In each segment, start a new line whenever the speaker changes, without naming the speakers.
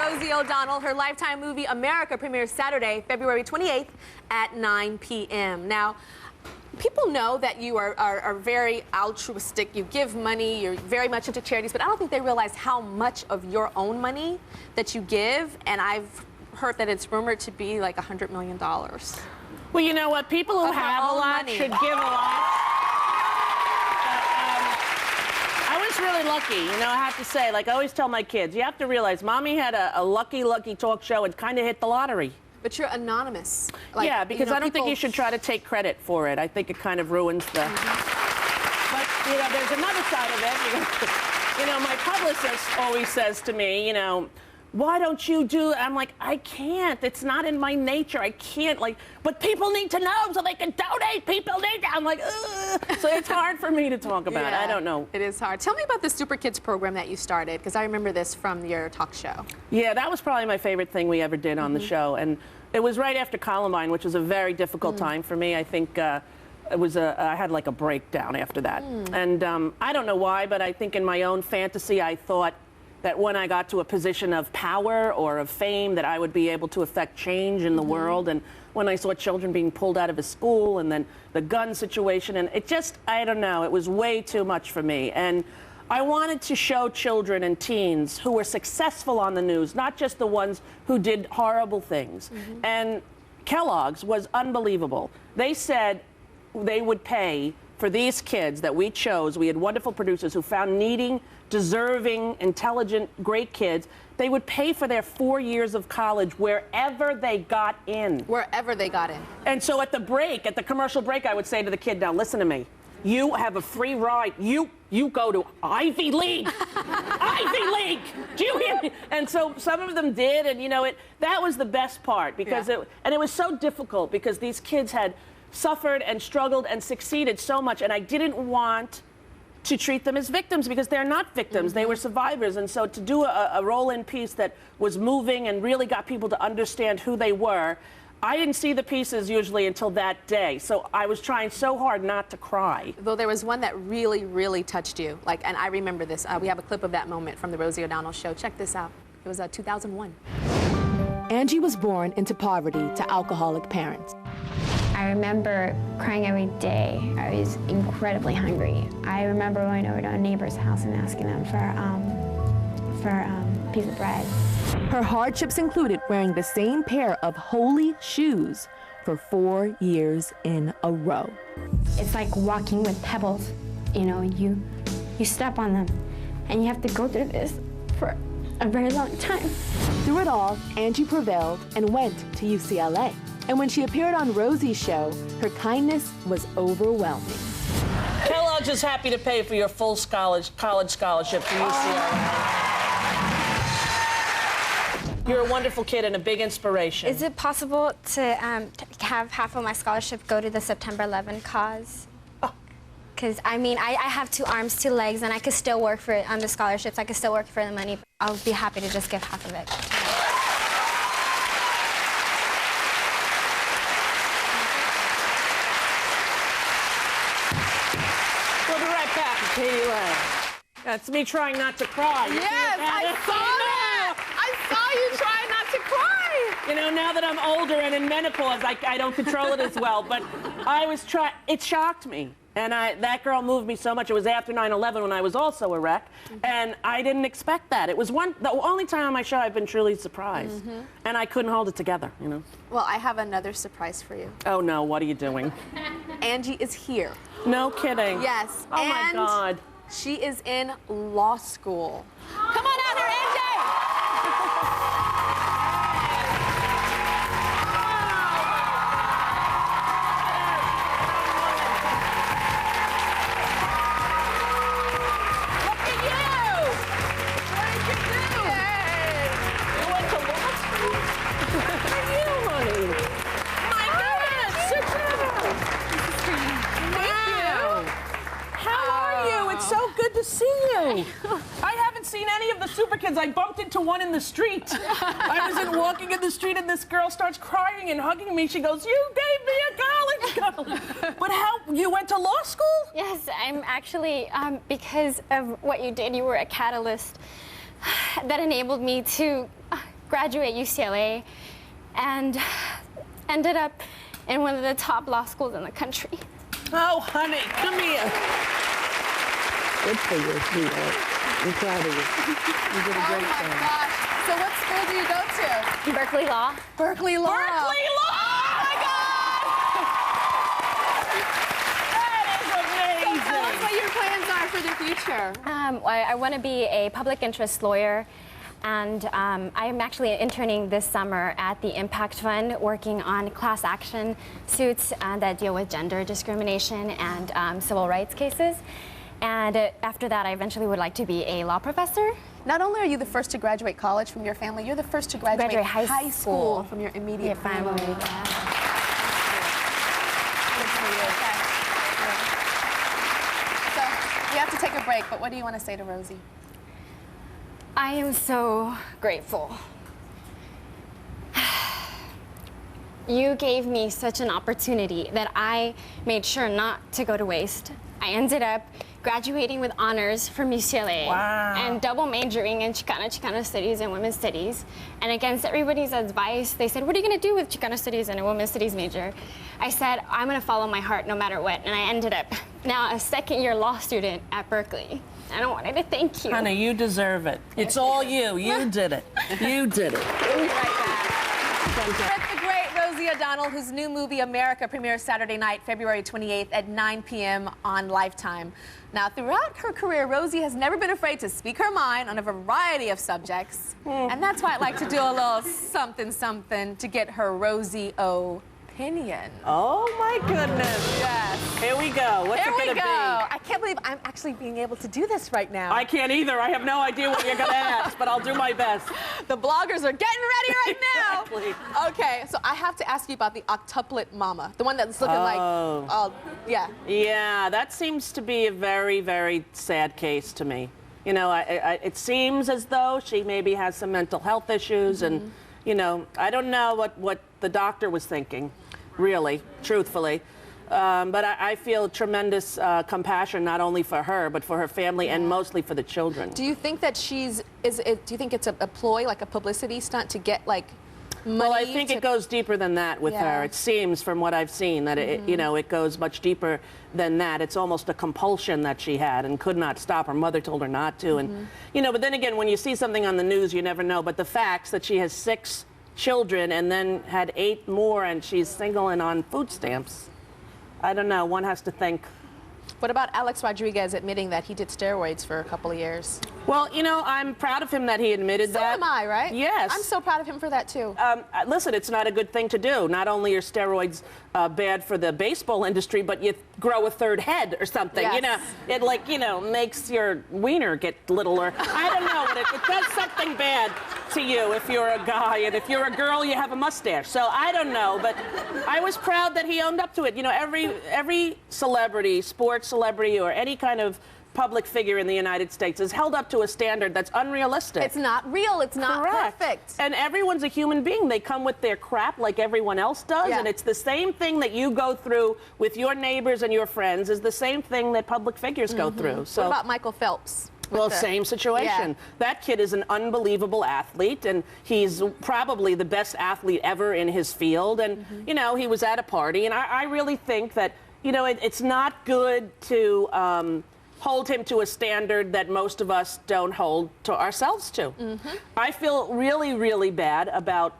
Rosie O'Donnell. Her Lifetime movie, America, premieres Saturday, February 28th at 9 p.m. Now, people know that you are very altruistic. You give money. You're very much into charities, but I don't think they realize how much of your own money that you give, and I've heard that it's rumored to be like $100 million.
Well, you know what? People who have a lot should give a lot. I was really lucky, you know, I have to say. Like I always tell my kids, you have to realize, Mommy had a lucky talk show and kind of hit the lottery.
But you're anonymous. Like,
yeah, because
you know,
I don't think you should try to take credit for it. I think it kind of ruins the... But, you know, there's another side of it. You know, my publicist always says to me, you know, why don't you do... I'm like, I can't. It's not in my nature. I can't, like... But people need to know so they can donate. People need to... I'm like, ugh. So it's hard for me to talk about.
Yeah,
I don't know.
It is hard. Tell me about the Super Kids program that you started, because I remember this from your talk show.
Yeah, that was probably my favorite thing we ever did on the show. And it was right after Columbine, which was a very difficult time for me. I think it was I had like a breakdown after that. And I don't know why, but I think in my own fantasy, I thought that when I got to a position of power or of fame, that I would be able to affect change in the world. And when I saw children being pulled out of a school, and then the gun situation, and it just, I don't know, it was way too much for me. And I wanted to show children and teens who were successful on the news, not just the ones who did horrible things. And Kellogg's was unbelievable. They said they would pay for these kids that we chose. We had wonderful producers who found needing, deserving, intelligent, great kids. They would pay for their 4 years of college wherever they got in.
Wherever they got in.
And so at the break, at the commercial break, I would say to the kid, now listen to me. You have a free ride. You go to Ivy League. Ivy League. Do you hear me? And so some of them did, and you know, that was the best part, because it was so difficult, because these kids had suffered and struggled and succeeded so much, and I didn't want to treat them as victims, because they're not victims. They were survivors. And so to do a roll-in piece that was moving and really got people to understand who they were, I didn't see the pieces usually until that day. So I was trying so hard not to cry.
Though there was one that really, really touched you. Like, and I remember this. We have a clip of that moment from the Rosie O'Donnell show. Check this out. It was 2001.
Angie was born into poverty to alcoholic parents.
I remember crying every day. I was incredibly hungry. I remember going over to a neighbor's house and asking them for a piece of bread.
Her hardships included wearing the same pair of holy shoes for 4 years in a row.
It's like walking with pebbles. You know, you step on them, and you have to go through this for a very long time.
Through it all, Angie prevailed and went to UCLA. And when she appeared on Rosie's show, her kindness was overwhelming.
Kellogg's is happy to pay for your full college scholarship to UCLA. You're a wonderful kid and a big inspiration.
Is it possible to have half of my scholarship go to the September 11 cause? Because, I mean, I have 2 arms, 2 legs, and I could still work for the scholarships. I could still work for the money. I'll be happy to just give half of it.
We'll be right back. That's me trying not to cry.
Yes, I saw that. I saw you trying not to cry.
You know, now that I'm older and in menopause, I don't control it as well. But I was trying. It shocked me. And that girl moved me so much. It was after 9/11 when I was also a wreck. And I didn't expect that. It was the only time on my show I've been truly surprised. And I couldn't hold it together, you know.
Well, I have another surprise for you.
Oh, no. What are you doing?
Angie is here.
No kidding.
Yes.
Oh, my God.
She is in law school. Come on out here, Angie!
See you. I haven't seen any of the Super Kids. I bumped into one in the street. I was walking in the street, and this girl starts crying and hugging me. She goes, "You gave me a college scholarship." But how, you went to law school?
Yes, I'm actually, because of what you did, you were a catalyst that enabled me to
graduate UCLA and ended up in one of the top law schools in the country.
Oh, honey, come here.
Good for you, sweetheart. I'm proud of you. You did a great
Oh my
job.
gosh. So what school do you go to?
Berkeley Law.
Berkeley Law.
Berkeley Law!
Oh my God!
That is
Tell us
amazing.
what your plans are for the future.
I want to be a public interest lawyer, and I'm actually interning this summer at the Impact Fund, working on class action suits that deal with gender discrimination and civil rights cases. And after that, I eventually would like to be a law professor.
Not only are you the first to graduate college from your family, you're the first to graduate
high school
from your immediate family.
Yeah.
Okay. So we have to take a break, but what do you want to say to Rosie?
I am so grateful. You gave me such an opportunity that I made sure not to go to waste. I ended up graduating with honors from UCLA and double majoring in Chicano studies and women's studies. And against everybody's advice, they said, what are you going to do with Chicano studies and a women's studies major? I said, I'm going to follow my heart no matter what. And I ended up now a second-year law student at Berkeley. And I wanted to thank you.
Honey, you deserve it. It's all you. You did it. You did it.
We'll be right back. That's the great Rosie O'Donnell, whose new movie America premieres Saturday night, February 28th at 9 p.m. on Lifetime. Now, throughout her career, Rosie has never been afraid to speak her mind on a variety of subjects. And that's why I'd like to do a little something to get her Rosie opinion.
Oh, my goodness.
Yes.
Here we go. What's
Here
it
we
going
go.
to be?
I can't believe I'm actually being able to do this right now.
I can't either. I have no idea what you're going to ask, but I'll do my best.
The bloggers are getting ready right now.
Exactly.
Okay, so I have to ask you about the octuplet mama, the one that's looking like, yeah.
Yeah, that seems to be a very, very sad case to me. You know, it seems as though she maybe has some mental health issues, and, you know, I don't know what the doctor was thinking, really, truthfully. But I feel tremendous compassion, not only for her, but for her family and mostly for the children.
Do you think that do you think it's a ploy, like a publicity stunt to get, like, money?
Well, I think it goes deeper than that with her. It seems, from what I've seen, that you know, it goes much deeper than that. It's almost a compulsion that she had and could not stop. Her mother told her not to. And, you know, but then again, when you see something on the news, you never know. But the facts that she has 6 children and then had 8 more, and she's single and on food stamps, I don't know. One has to think.
What about Alex Rodriguez admitting that he did steroids for a couple of years?
Well, you know, I'm proud of him that he admitted that.
So am I, right?
Yes.
I'm so proud of him for that, too.
Listen, it's not a good thing to do. Not only are steroids bad for the baseball industry, but you grow a 3rd head or something.
Yes.
You know, it, like, you know, makes your wiener get littler. I don't know, but it does something bad to you if you're a guy, and if you're a girl, you have a mustache. So I don't know, but I was proud that he owned up to it. You know, every celebrity, sports celebrity, or any kind of public figure in the United States is held up to a standard that's unrealistic.
It's not real. It's not perfect.
And everyone's a human being. They come with their crap like everyone else does.
Yeah.
And it's the same thing that you go through with your neighbors and your friends is the same thing that public figures go through. So,
What about Michael Phelps?
well, same situation.
Yeah.
That kid is an unbelievable athlete, and he's probably the best athlete ever in his field. And, you know, he was at a party, and I really think that, you know, it's not good to hold him to a standard that most of us don't hold to ourselves to. I feel really, really bad about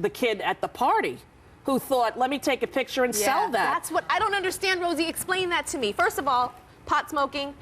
the kid at the party who thought, let me take a picture and sell that.
That's what I don't understand, Rosie. Explain that to me. First of all, pot smoking.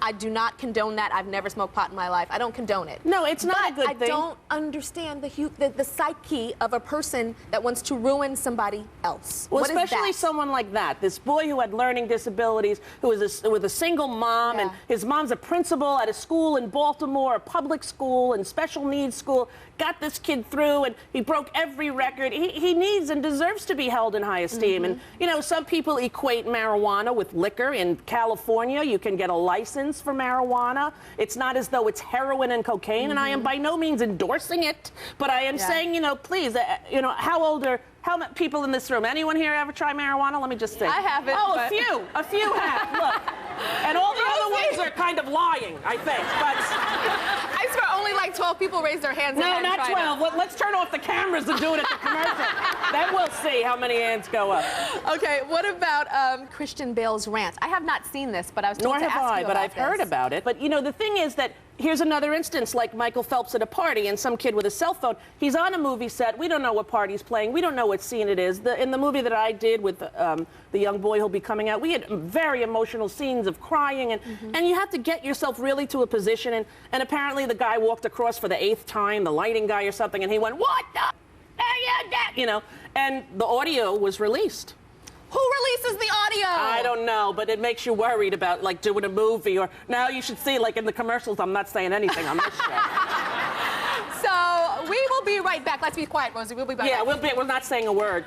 I do not condone that. I've never smoked pot in my life. I don't condone it.
No, it's not a good thing.
I don't understand the psyche of a person that wants to ruin somebody else.
Well,
What is
especially
that?
someone like that. This boy who had learning disabilities, who was with a single mom, and his mom's a principal at a school in Baltimore, a public school and special needs school, got this kid through, and he broke every record. He needs and deserves to be held in high esteem. And, you know, some people equate marijuana with liquor. In California, you can get a license for marijuana. It's not as though it's heroin and cocaine, and I am by no means endorsing it, but I am saying, you know, please, you know, how many people in this room? Anyone here ever try marijuana? Let me just think.
I haven't.
Oh,
but...
a few have. Look, and all the other ones are kind of lying, I think. But
I swear, only like 12 people raised their hands.
No, not 12. Let's turn off the cameras and do it at the commercial. Then we'll see how many hands go up.
Okay, what about Christian Bale's rant? I have not seen this, but I was told to ask you about this.
Nor have I, but I've heard about it. But, you know, the thing is that here's another instance, like Michael Phelps at a party and some kid with a cell phone. He's on a movie set. We don't know what part he's playing. We don't know what scene it is. In the movie that I did with the young boy who'll be coming out, we had very emotional scenes of crying. And you have to get yourself really to a position. And apparently the guy walked across for the 8th time, the lighting guy or something, and he went, what the? You know, and the audio was released.
Who releases the audio?
I don't know, but it makes you worried about, like, doing a movie. Or now you should see, like, in the commercials, I'm not saying anything on this show.
So we will be right back. Let's be quiet, Rosie. We'll be back.
Yeah, we're not saying a word.